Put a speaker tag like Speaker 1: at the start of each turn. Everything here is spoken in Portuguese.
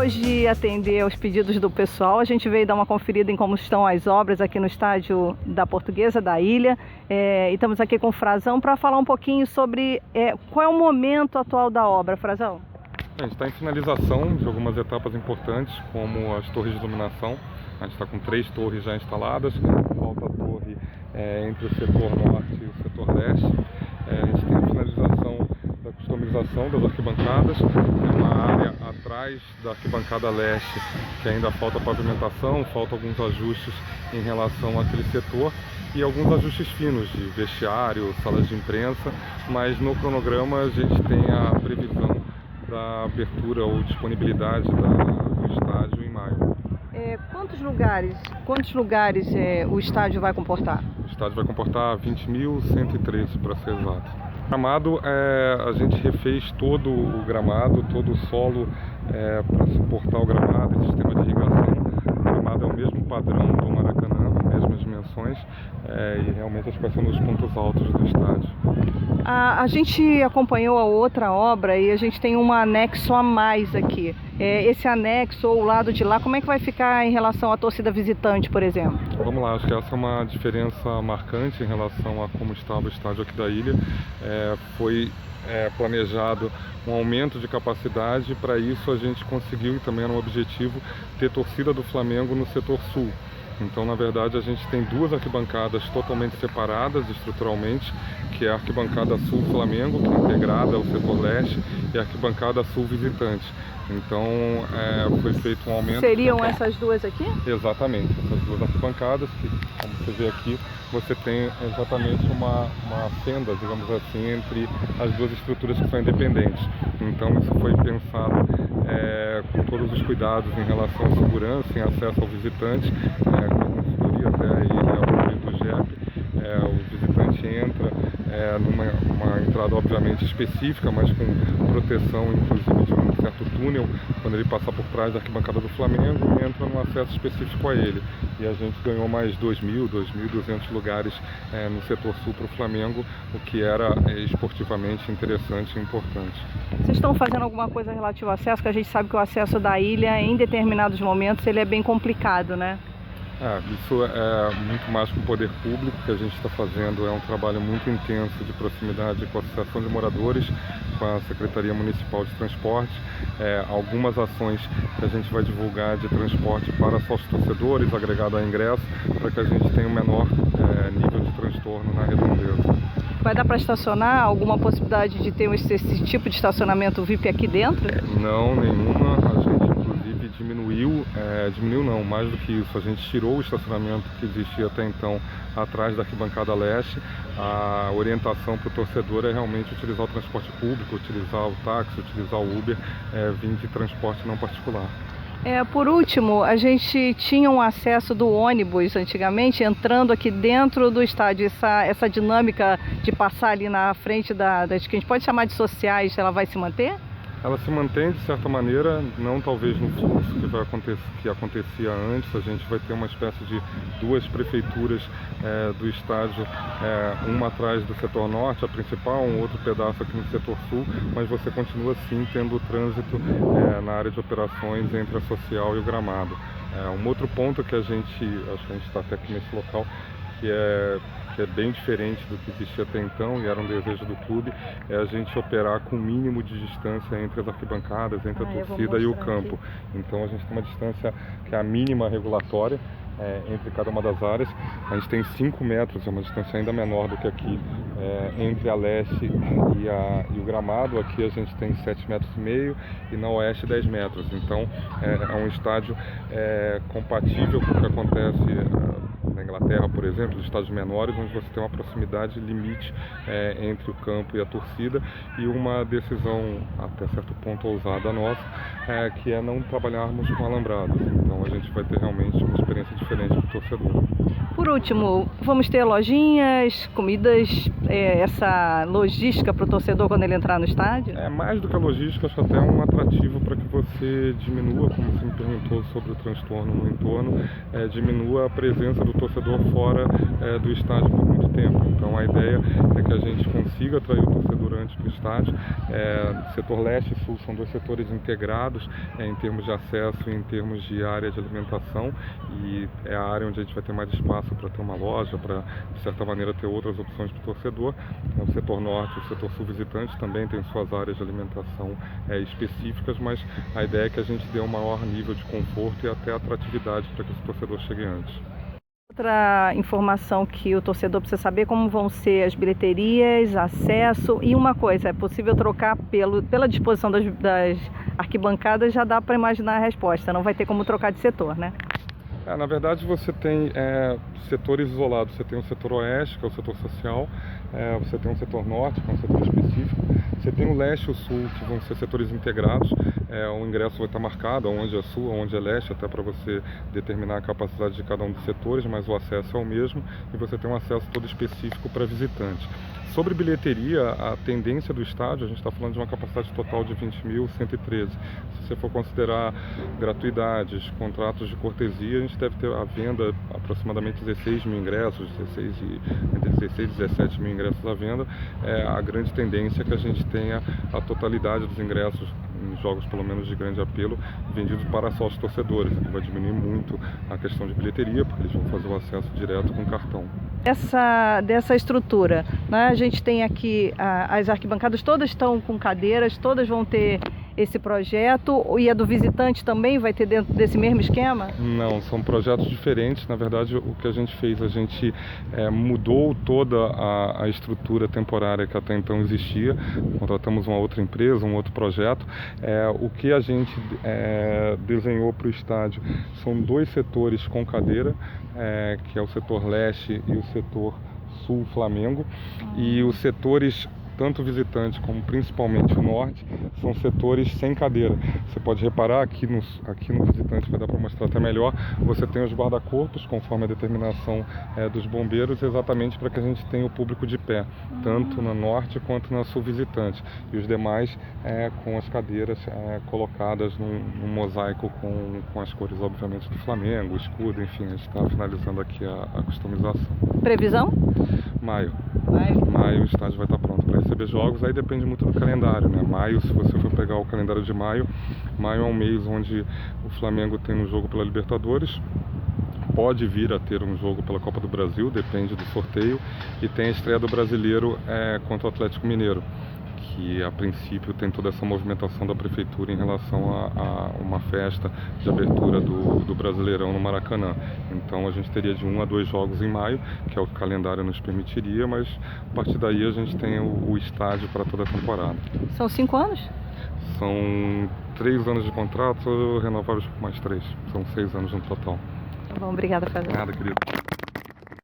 Speaker 1: Depois de atender aos pedidos do pessoal, a gente veio dar uma conferida em como estão as obras aqui no estádio da Portuguesa, da Ilha. E estamos aqui com o Frazão para falar um pouquinho sobre qual é o momento atual da obra, Frazão.
Speaker 2: A gente está em finalização de algumas etapas importantes, como as torres de iluminação. A gente está com 3 torres já instaladas, falta a torre entre o setor norte e o setor leste. A gente tem a finalização da customização das arquibancadas, tem uma área atrás da arquibancada leste que ainda falta pavimentação, falta alguns ajustes em relação àquele setor e alguns ajustes finos de vestiário, salas de imprensa, mas no cronograma a gente tem a previsão da abertura ou disponibilidade do estádio em maio.
Speaker 1: Quantos lugares o estádio vai comportar?
Speaker 2: O estádio vai comportar 20.113 para ser exato. O gramado, a gente refez todo o gramado, todo o solo para suportar o gramado, o sistema de irrigação. O gramado é o mesmo padrão do Maracanã, mesmas dimensões, e realmente acho que vai ser um dos pontos altos do estádio.
Speaker 1: A gente acompanhou a outra obra e a gente tem um anexo a mais aqui. Esse anexo ou o lado de lá, como é que vai ficar em relação à torcida visitante, por exemplo?
Speaker 2: Vamos lá, acho que essa é uma diferença marcante em relação a como estava o estádio aqui da ilha. Foi planejado um aumento de capacidade, para isso a gente conseguiu, e também era um objetivo, ter torcida do Flamengo no setor sul. Então, na verdade, a gente tem 2 arquibancadas totalmente separadas estruturalmente, que é a arquibancada sul Flamengo, que é integrada ao setor leste, e a arquibancada sul visitante. Então, foi feito um aumento...
Speaker 1: Seriam essas duas aqui?
Speaker 2: Exatamente, essas 2 arquibancadas, que, como você vê aqui, você tem exatamente uma fenda, digamos assim, entre as 2 estruturas que são independentes. Então, isso foi pensado com todos os cuidados em relação à segurança, em acesso ao visitante, com a consultoria até e do GEP. O visitante entra numa entrada obviamente específica, mas com proteção inclusive de um certo túnel, quando ele passar por trás da arquibancada do Flamengo, e entra num acesso específico a ele. E a gente ganhou mais 2.200 lugares no setor sul para o Flamengo, o que era esportivamente interessante e importante.
Speaker 1: Vocês estão fazendo alguma coisa relativa ao acesso? Que a gente sabe que o acesso da ilha, em determinados momentos, ele é bem complicado, né?
Speaker 2: Isso é muito mais com o poder público que a gente está fazendo, é um trabalho muito intenso de proximidade com a Associação de Moradores, com a Secretaria Municipal de Transporte, algumas ações que a gente vai divulgar de transporte para sócios torcedores, agregado a ingresso, para que a gente tenha um menor nível de transtorno na redondeza.
Speaker 1: Vai dar para estacionar? Alguma possibilidade de ter esse tipo de estacionamento VIP aqui dentro?
Speaker 2: Não, nenhuma. A gente inclusive diminuiu não, mais do que isso, a gente tirou o estacionamento que existia até então atrás da arquibancada leste. A orientação para o torcedor é realmente utilizar o transporte público, utilizar o táxi, utilizar o Uber, vir de transporte não particular.
Speaker 1: Por último, a gente tinha um acesso do ônibus antigamente entrando aqui dentro do estádio. Essa dinâmica de passar ali na frente das que a gente pode chamar de sociais, ela vai se manter?
Speaker 2: Ela se mantém de certa maneira, não talvez no fluxo que acontecia antes. A gente vai ter uma espécie de 2 prefeituras do estádio, uma atrás do setor norte, a principal, um outro pedaço aqui no setor sul, mas você continua sim tendo trânsito na área de operações entre a social e o gramado. Um outro ponto que acho que a gente está até aqui nesse local, que é bem diferente do que existia até então e era um desejo do clube, é a gente operar com o mínimo de distância entre as arquibancadas, entre a torcida e o campo. Aqui. Então a gente tem uma distância que é a mínima regulatória entre cada uma das áreas. A gente tem 5 metros, é uma distância ainda menor do que aqui, entre a leste e o gramado. Aqui a gente tem 7,5 metros e na oeste 10 metros. Então é um estádio compatível com o que acontece na Inglaterra, por exemplo, os estádios menores, onde você tem uma proximidade limite entre o campo e a torcida, e uma decisão até certo ponto ousada nossa, que é não trabalharmos com alambrados. Então a gente vai ter realmente uma experiência diferente do torcedor.
Speaker 1: Por último, vamos ter lojinhas, comidas, essa logística para o torcedor quando ele entrar no estádio?
Speaker 2: Mais do que a logística, acho até um atrativo para que você diminua, como você me perguntou sobre o transtorno no entorno, diminua a presença do torcedor fora do estádio por muito tempo. Então a ideia é que que a gente consiga atrair o torcedor antes para o estádio. Setor leste e sul são dois setores integrados em termos de acesso e em termos de área de alimentação, e é a área onde a gente vai ter mais espaço para ter uma loja, para, de certa maneira, ter outras opções para o torcedor. O setor norte e o setor sul visitante também tem suas áreas de alimentação específicas, mas a ideia é que a gente dê um maior nível de conforto e até atratividade para que esse torcedor chegue antes.
Speaker 1: Outra informação que o torcedor precisa saber: como vão ser as bilheterias, acesso, e uma coisa, é possível trocar pela disposição das arquibancadas, já dá para imaginar a resposta, não vai ter como trocar de setor, né?
Speaker 2: Na verdade, você tem setores isolados. Você tem o setor oeste, que é o setor social, você tem o setor norte, que é um setor específico, você tem o leste e o sul, que vão ser setores integrados. O ingresso vai estar marcado onde é sul, onde é leste, até para você determinar a capacidade de cada um dos setores, mas o acesso é o mesmo, e você tem um acesso todo específico para visitante. Sobre bilheteria, a tendência do estádio, a gente está falando de uma capacidade total de 20.113. Se você for considerar gratuidades, contratos de cortesia, a gente deve ter à venda aproximadamente 16 mil ingressos, entre 16 e 17 mil ingressos à venda. A grande tendência é que a gente tenha a totalidade dos ingressos em jogos, pelo menos de grande apelo, vendidos para sócios torcedores, que vai diminuir muito a questão de bilheteria, porque eles vão fazer o acesso direto com cartão. Dessa estrutura,
Speaker 1: né? A gente tem aqui as arquibancadas, todas estão com cadeiras, todas vão ter esse projeto, e a do visitante também vai ter dentro desse mesmo esquema?
Speaker 2: Não, são projetos diferentes. Na verdade, o que a gente fez, a gente mudou toda a estrutura temporária que até então existia, contratamos uma outra empresa, um outro projeto. O que a gente desenhou para o estádio são dois setores com cadeira, que é o setor leste e o setor sul Flamengo, e os setores, tanto visitante como principalmente o norte, são setores sem cadeira. Você pode reparar aqui no visitante, vai dar para mostrar até melhor, você tem os guarda-corpos conforme a determinação dos bombeiros, exatamente para que a gente tenha o público de pé, tanto na norte quanto na sul visitante, e os demais com as cadeiras colocadas num mosaico com as cores, obviamente, do Flamengo, o escudo, enfim, a gente está finalizando aqui a customização.
Speaker 1: Previsão?
Speaker 2: Maio o estádio vai estar pronto para receber jogos. Aí depende muito do calendário, né? Maio, se você for pegar o calendário de maio é um mês onde o Flamengo tem um jogo pela Libertadores, pode vir a ter um jogo pela Copa do Brasil, depende do sorteio, e tem a estreia do Brasileiro contra o Atlético Mineiro, que a princípio tem toda essa movimentação da prefeitura em relação a uma festa de abertura do Brasileirão no Maracanã. Então a gente teria de 1 a 2 jogos em maio, que é o que o calendário nos permitiria, mas a partir daí a gente tem o estádio para toda a temporada.
Speaker 1: São 5 anos?
Speaker 2: São 3 anos de contrato, renováveis por mais 3. São 6 anos no total.
Speaker 1: Tá bom, obrigada, Fazenda.
Speaker 2: Nada, querido.